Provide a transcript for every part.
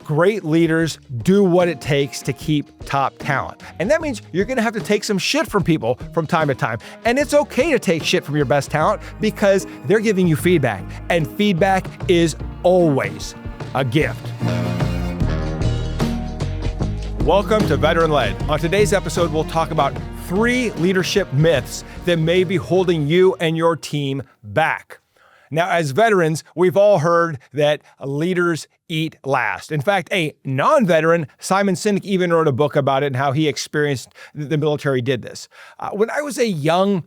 Great leaders do what it takes to keep top talent. And that means you're going to have to take some shit from people from time to time. And it's okay to take shit from your best talent because they're giving you feedback. And feedback is always a gift. Welcome to Veteran Led. On today's episode, we'll talk about 3 leadership myths that may be holding you and your team back. Now, as veterans, we've all heard that leaders eat last. In fact, a non-veteran, Simon Sinek, even wrote a book about it and how he experienced the military did this. When I was a young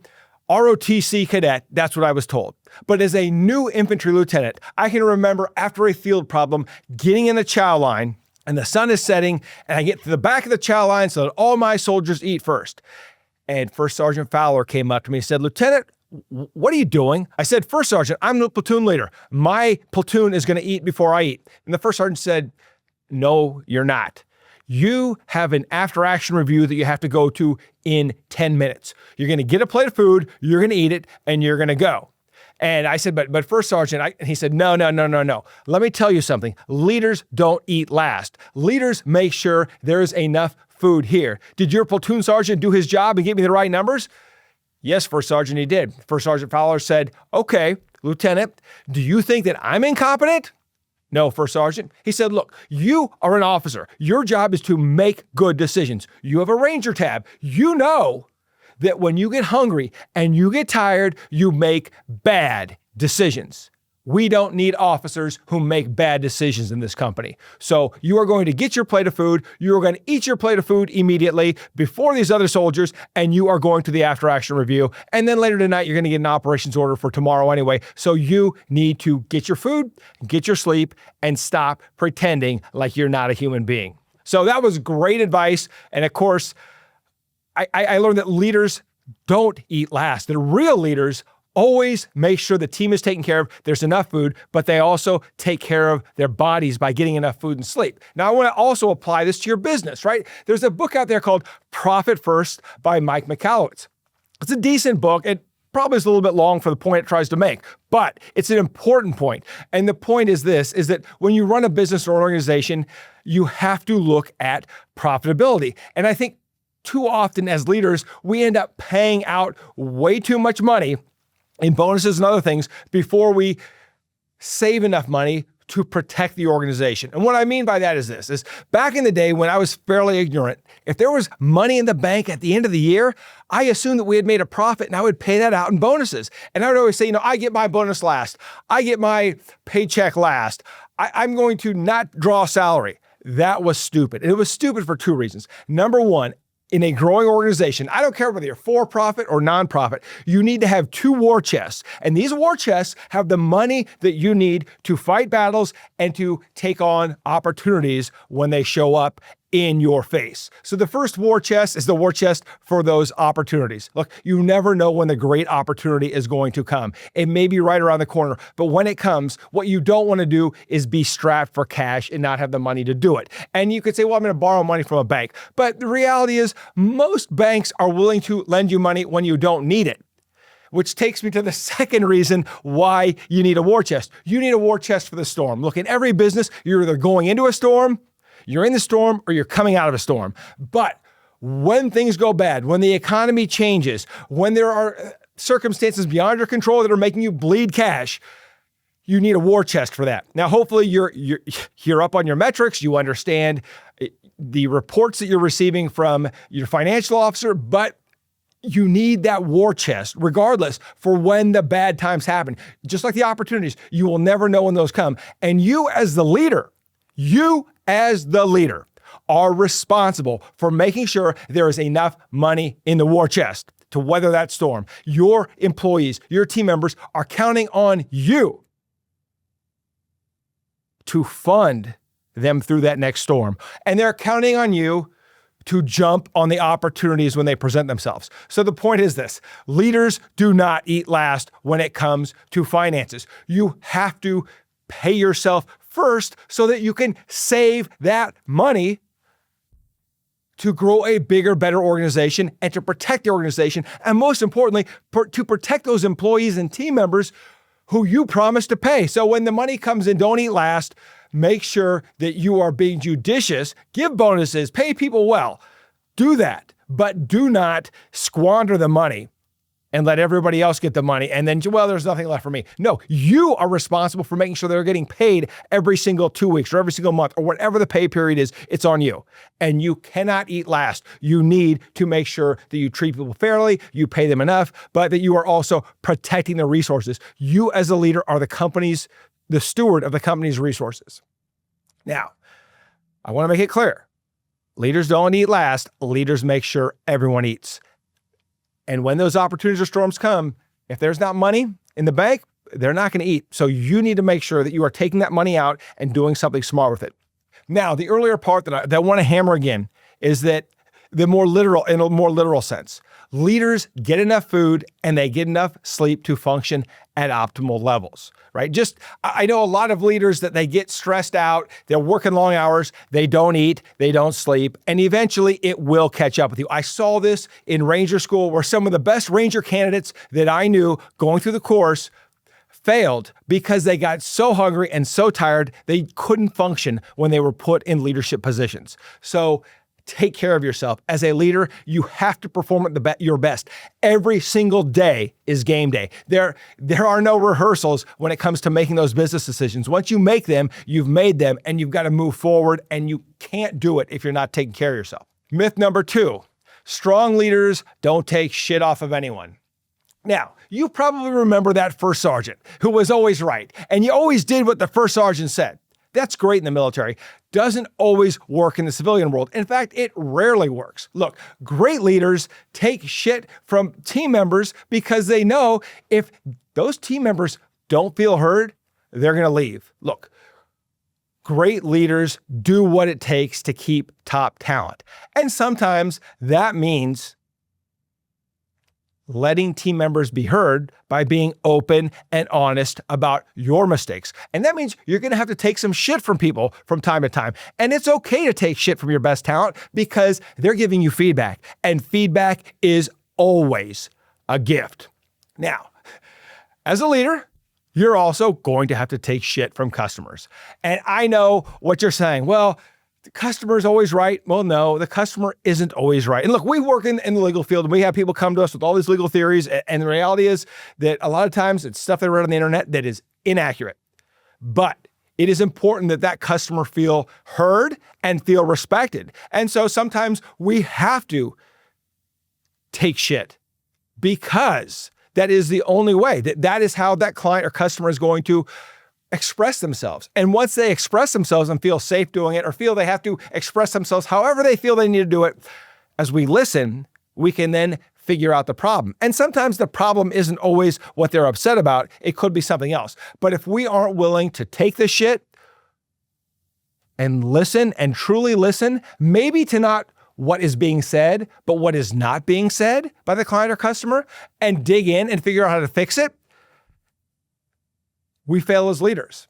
ROTC cadet, that's what I was told. But as a new infantry lieutenant, I can remember after a field problem, getting in the chow line, and the sun is setting, and I get to the back of the chow line so that all my soldiers eat first. And First Sergeant Fowler came up to me and said, "Lieutenant, what are you doing?" I said, "First Sergeant, I'm the platoon leader. My platoon is going to eat before I eat." And the First Sergeant said, "No, you're not. You have an after-action review that you have to go to in 10 minutes. You're going to get a plate of food, you're going to eat it, and you're going to go." And I said, but First Sergeant, he said, no. Let me tell you something. Leaders don't eat last. Leaders make sure there's enough food here. Did your platoon sergeant do his job and give me the right numbers? Yes, First Sergeant, he did. First Sergeant Fowler said, "Okay, Lieutenant, do you think that I'm incompetent?" "No, First Sergeant." He said, "Look, you are an officer. Your job is to make good decisions. You have a Ranger tab. You know that when you get hungry and you get tired, you make bad decisions. We don't need officers who make bad decisions in this company. So you are going to get your plate of food, you are going to eat your plate of food immediately before these other soldiers, and you are going to the after-action review. And then later tonight, you're going to get an operations order for tomorrow anyway. So you need to get your food, get your sleep, and stop pretending like you're not a human being." So that was great advice. And of course, I learned that leaders don't eat last. The real leaders always make sure the team is taken care of, there's enough food, but they also take care of their bodies by getting enough food and sleep. Now, I want to also apply this to your business, right? There's a book out there called Profit First by Mike Michalowicz. It's a decent book. It probably is a little bit long for the point it tries to make, but it's an important point. And the point is this, is that when you run a business or organization, you have to look at profitability. And I think too often as leaders, we end up paying out way too much money in bonuses and other things before we save enough money to protect the organization. And what I mean by that is this, is back in the day when I was fairly ignorant, if there was money in the bank at the end of the year, I assumed that we had made a profit and I would pay that out in bonuses. And I would always say, I get my bonus last. I get my paycheck last. I'm going to not draw salary. That was stupid. And it was stupid for 2 reasons. Number one, in a growing organization, I don't care whether you're for-profit or non-profit, you need to have 2 war chests. And these war chests have the money that you need to fight battles and to take on opportunities when they show up in your face. So the first war chest is the war chest for those opportunities. Look, you never know when the great opportunity is going to come. It may be right around the corner, but when it comes, what you don't want to do is be strapped for cash and not have the money to do it. And you could say, well, I'm going to borrow money from a bank. But the reality is most banks are willing to lend you money when you don't need it. Which takes me to the second reason why you need a war chest. You need a war chest for the storm. Look, in every business, you're either going into a storm, you're in the storm, or you're coming out of a storm. But when things go bad, when the economy changes, when there are circumstances beyond your control that are making you bleed cash, you need a war chest for that. Now, hopefully you're up on your metrics, you understand the reports that you're receiving from your financial officer, but you need that war chest regardless for when the bad times happen. Just like the opportunities, you will never know when those come. And you as the leader are responsible for making sure there is enough money in the war chest to weather that storm. Your employees, your team members are counting on you to fund them through that next storm. And they're counting on you to jump on the opportunities when they present themselves. So the point is this, leaders do not eat last when it comes to finances. You have to pay yourself first so that you can save that money to grow a bigger, better organization and to protect the organization. And most importantly, to protect those employees and team members who you promised to pay. So when the money comes in, don't eat last. make sure that you are being judicious, give bonuses, pay people well. Do that, but do not squander the money and let everybody else get the money and then, well, there's nothing left for me. No, you are responsible for making sure they're getting paid every single 2 weeks or every single month or whatever the pay period is. It's on you. And you cannot eat last. You need to make sure that you treat people fairly, you pay them enough, but that you are also protecting the resources. You as a leader are the steward of the company's resources. Now, I want to make it clear. Leaders don't eat last. Leaders make sure everyone eats. And when those opportunities or storms come, if there's not money in the bank, they're not going to eat. So you need to make sure that you are taking that money out and doing something smart with it. Now, the earlier part that I want to hammer again is that in a more literal sense, leaders get enough food and they get enough sleep to function at optimal levels, right? I know a lot of leaders that they get stressed out, they're working long hours, they don't eat, they don't sleep, and eventually it will catch up with you. I saw this in Ranger School where some of the best Ranger candidates that I knew going through the course failed because they got so hungry and so tired, they couldn't function when they were put in leadership positions. So take care of yourself. As a leader, you have to perform at your best. Every single day is game day. There are no rehearsals when it comes to making those business decisions. Once you make them, you've made them, and you've got to move forward, and you can't do it if you're not taking care of yourself. Myth number 2, strong leaders don't take shit off of anyone. Now, you probably remember that first sergeant who was always right, and you always did what the first sergeant said. That's great in the military. Doesn't always work in the civilian world. In fact, it rarely works. Look, great leaders take shit from team members because they know if those team members don't feel heard, they're going to leave. Look, great leaders do what it takes to keep top talent. And sometimes that means letting team members be heard by being open and honest about your mistakes. And that means you're going to have to take some shit from people from time to time. And it's okay to take shit from your best talent because they're giving you feedback. And feedback is always a gift. Now, as a leader, you're also going to have to take shit from customers. And I know what you're saying. Well, the customer is always right. Well, no, the customer isn't always right. And look, we work in the legal field and we have people come to us with all these legal theories. And the reality is that a lot of times it's stuff they read on the internet that is inaccurate. But it is important that that customer feel heard and feel respected. And so sometimes we have to take shit because that is the only way. That is how that client or customer is going to express themselves. And once they express themselves and feel safe doing it or feel they have to express themselves however they feel they need to do it, as we listen, we can then figure out the problem. And sometimes the problem isn't always what they're upset about. It could be something else. But if we aren't willing to take the shit and listen and truly listen, maybe to not what is being said, but what is not being said by the client or customer, and dig in and figure out how to fix it, we fail as leaders.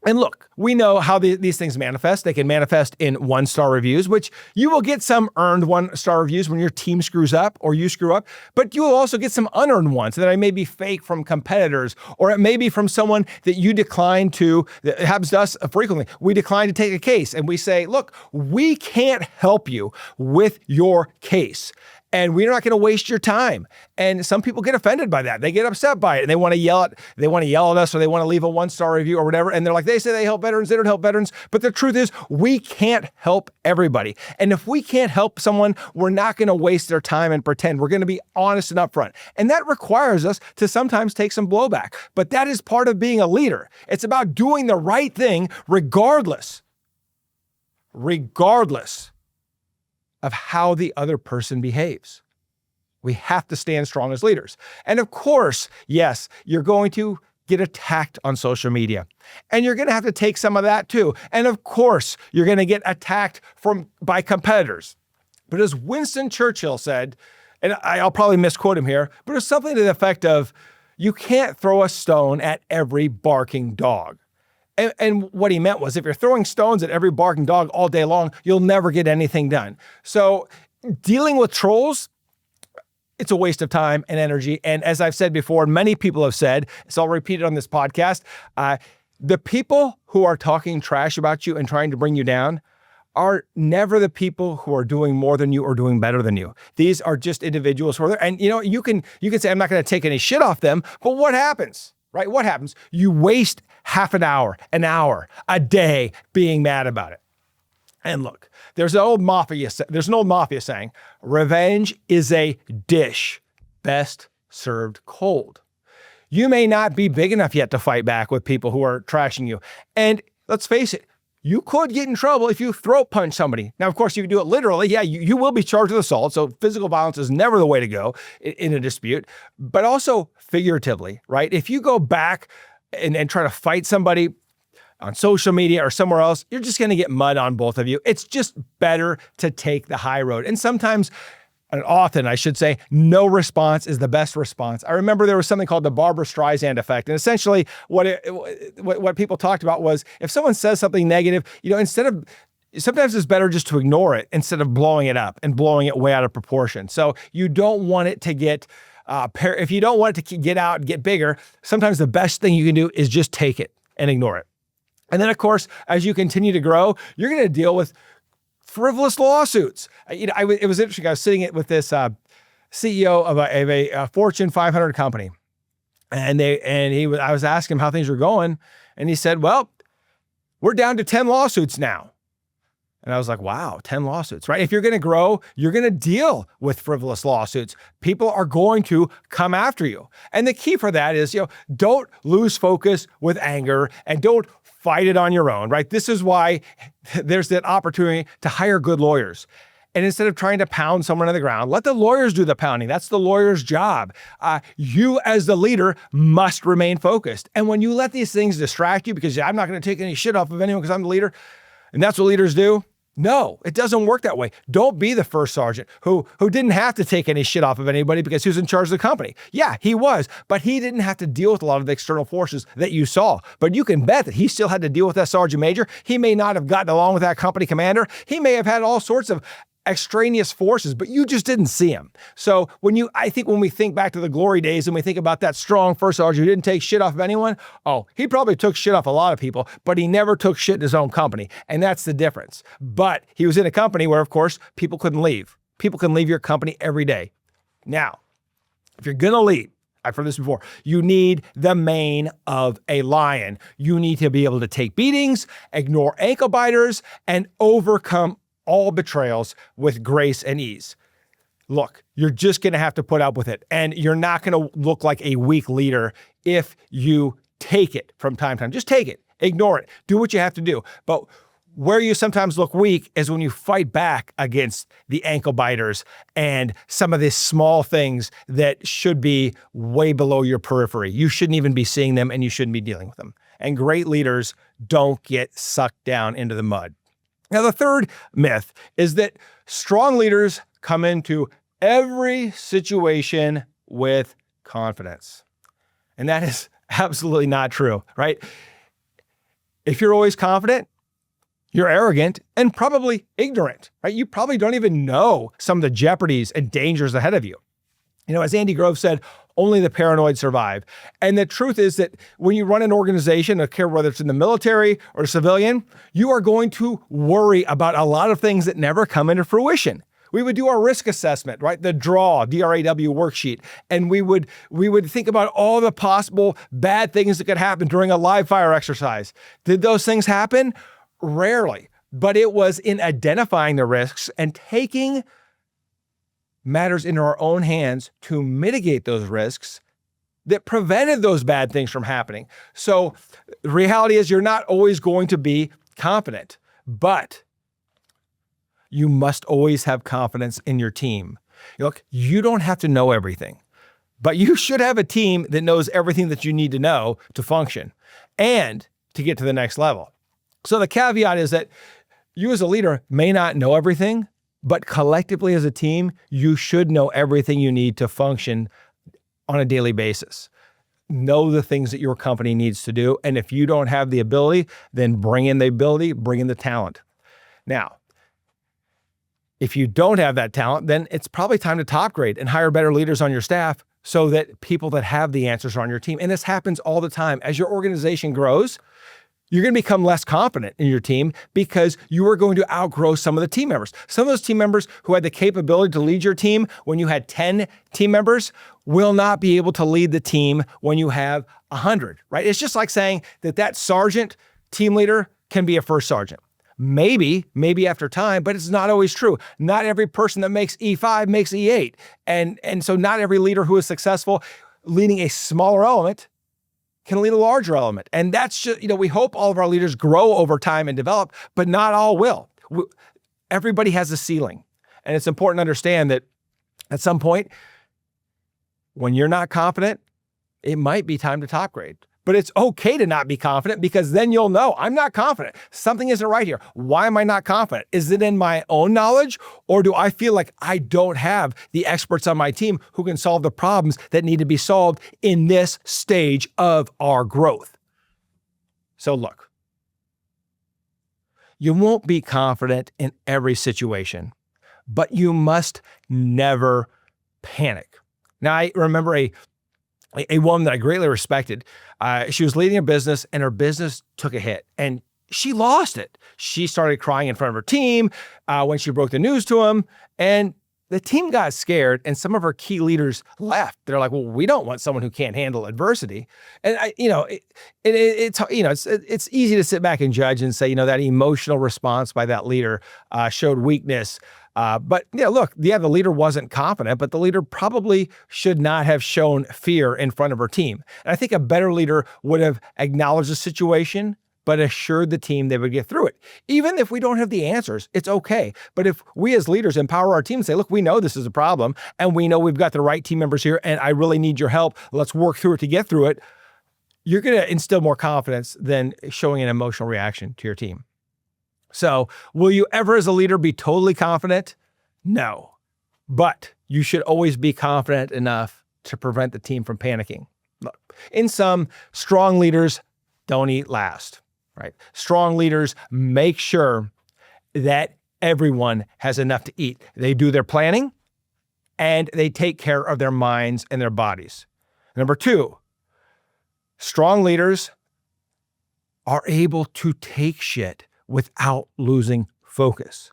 And look, we know how these things manifest. They can manifest in 1-star reviews, which you will get some earned 1-star reviews when your team screws up or you screw up, but you will also get some unearned ones that may be fake from competitors, or it may be from someone that you decline to. That happens to us frequently. We decline to take a case and we say, look, we can't help you with your case. And we're not going to waste your time. And some people get offended by that. They get upset by it and they want to yell at us, or they want to leave a 1-star review or whatever. And they're like, they say they help veterans. They don't help veterans. But the truth is we can't help everybody. And if we can't help someone, we're not going to waste their time and pretend. We're going to be honest and upfront. And that requires us to sometimes take some blowback. But that is part of being a leader. It's about doing the right thing regardless of how the other person behaves. We have to stand strong as leaders. And of course, yes, you're going to get attacked on social media. And you're going to have to take some of that too. And of course, you're going to get attacked by competitors. But as Winston Churchill said, and I'll probably misquote him here, but it's something to the effect of, you can't throw a stone at every barking dog. And what he meant was, if you're throwing stones at every barking dog all day long, you'll never get anything done. So dealing with trolls, it's a waste of time and energy. And as I've said before, many people have said, so I'll repeat it on this podcast, The people who are talking trash about you and trying to bring you down are never the people who are doing more than you or doing better than you. These are just individuals who are there. And you can say, I'm not going to take any shit off them, but what happens, right? What happens? You waste half an hour, a day being mad about it. And look, there's an old mafia saying, revenge is a dish best served cold. You may not be big enough yet to fight back with people who are trashing you. And let's face it, you could get in trouble if you throat punch somebody. Now, of course, you can do it literally. Yeah, you will be charged with assault. So physical violence is never the way to go in a dispute, but also figuratively, right? If you go back and try to fight somebody on social media or somewhere else, you're just going to get mud on both of you. It's just better to take the high road. And sometimes, and often, I should say, no response is the best response. I remember there was something called the Barbara Streisand effect. And essentially what people talked about was if someone says something negative, sometimes it's better just to ignore it instead of blowing it up and blowing it way out of proportion. So you don't want it to get, if you don't want it to get out and get bigger, sometimes the best thing you can do is just take it and ignore it. And then, of course, as you continue to grow, you're going to deal with frivolous lawsuits. It was interesting. I was sitting with this CEO of a Fortune 500 company, I was asking him how things were going, and he said, "Well, we're down to 10 lawsuits now." And I was like, "Wow, 10 lawsuits, right?" If you're going to grow, you're going to deal with frivolous lawsuits. People are going to come after you, and the key for that is, don't lose focus with anger and don't fight it on your own, right? This is why there's that opportunity to hire good lawyers. And instead of trying to pound someone on the ground, let the lawyers do the pounding. That's the lawyer's job. You as the leader must remain focused. And when you let these things distract you because I'm not going to take any shit off of anyone because I'm the leader, and that's what leaders do. No, it doesn't work that way. Don't be the first sergeant who didn't have to take any shit off of anybody because he was in charge of the company. Yeah, he was, but he didn't have to deal with a lot of the external forces that you saw. But you can bet that he still had to deal with that sergeant major. He may not have gotten along with that company commander. He may have had all sorts of extraneous forces, but you just didn't see him. So I think when we think back to the glory days and we think about that strong first sergeant who didn't take shit off of anyone, he probably took shit off a lot of people, but he never took shit in his own company. And that's the difference. But he was in a company where, of course, people couldn't leave. People can leave your company every day. Now, if you're going to lead, I've heard this before, you need the mane of a lion. You need to be able to take beatings, ignore ankle biters, and overcome all betrayals with grace and ease. Look, you're just going to have to put up with it. And you're not going to look like a weak leader if you take it from time to time. Just take it. Ignore it. Do what you have to do. But where you sometimes look weak is when you fight back against the ankle biters and some of these small things that should be way below your periphery. You shouldn't even be seeing them and you shouldn't be dealing with them. And great leaders don't get sucked down into the mud. Now, the third myth is that strong leaders come into every situation with confidence. And that is absolutely not true, right? If you're always confident, you're arrogant and probably ignorant, right? You probably don't even know some of the jeopardies and dangers ahead of you. As Andy Grove said, only the paranoid survive. And the truth is that when you run an organization, I care whether it's in the military or civilian, you are going to worry about a lot of things that never come into fruition. We would do our risk assessment, right? The DRAW, D-R-A-W worksheet. And we would think about all the possible bad things that could happen during a live fire exercise. Did those things happen? Rarely. But it was in identifying the risks and taking matters into our own hands to mitigate those risks that prevented those bad things from happening. So the reality is you're not always going to be confident, but you must always have confidence in your team. Look, you don't have to know everything, but you should have a team that knows everything that you need to know to function and to get to the next level. So the caveat is that you as a leader may not know everything, but collectively as a team, you should know everything you need to function on a daily basis. Know the things that your company needs to do. And if you don't have the ability, then bring in the ability, bring in the talent. Now, if you don't have that talent, then it's probably time to top grade and hire better leaders on your staff so that people that have the answers are on your team. And this happens all the time. As your organization grows, you're going to become less confident in your team because you are going to outgrow some of the team members. Some of those team members who had the capability to lead your team when you had 10 team members will not be able to lead the team when you have 100, right? It's just like saying that sergeant team leader can be a first sergeant. Maybe after time, but it's not always true. Not every person that makes E5 makes E8. And so not every leader who is successful leading a smaller element can lead a larger element. And that's just, we hope all of our leaders grow over time and develop, but not all will. Everybody has a ceiling. And it's important to understand that at some point, when you're not confident, it might be time to top grade. But it's okay to not be confident because then you'll know I'm not confident. Something isn't right here. Why am I not confident? Is it in my own knowledge, or do I feel like I don't have the experts on my team who can solve the problems that need to be solved in this stage of our growth? So look, you won't be confident in every situation, but you must never panic. Now, I remember a woman that I greatly respected. She was leading a business and her business took a hit and she lost it. She started crying in front of her team when she broke the news to them, and the team got scared and some of her key leaders left. They're like, well, we don't want someone who can't handle adversity. And it's easy to sit back and judge and say, that emotional response by that leader showed weakness. But the leader wasn't confident, but the leader probably should not have shown fear in front of her team. And I think a better leader would have acknowledged the situation, but assured the team they would get through it. Even if we don't have the answers, it's okay. But if we as leaders empower our team and say, look, we know this is a problem and we know we've got the right team members here and I really need your help. Let's work through it to get through it. You're going to instill more confidence than showing an emotional reaction to your team. So will you ever as a leader be totally confident? No, but you should always be confident enough to prevent the team from panicking. Look, in sum, strong leaders don't eat last, right? Strong leaders make sure that everyone has enough to eat. They do their planning and they take care of their minds and their bodies. Number two, strong leaders are able to take shit without losing focus.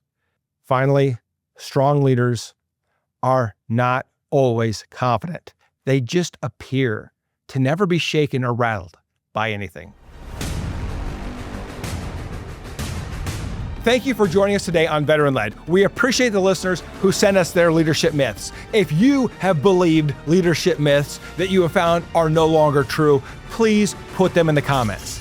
Finally, strong leaders are not always confident. They just appear to never be shaken or rattled by anything. Thank you for joining us today on Veteran Led. We appreciate the listeners who send us their leadership myths. If you have believed leadership myths that you have found are no longer true, please put them in the comments.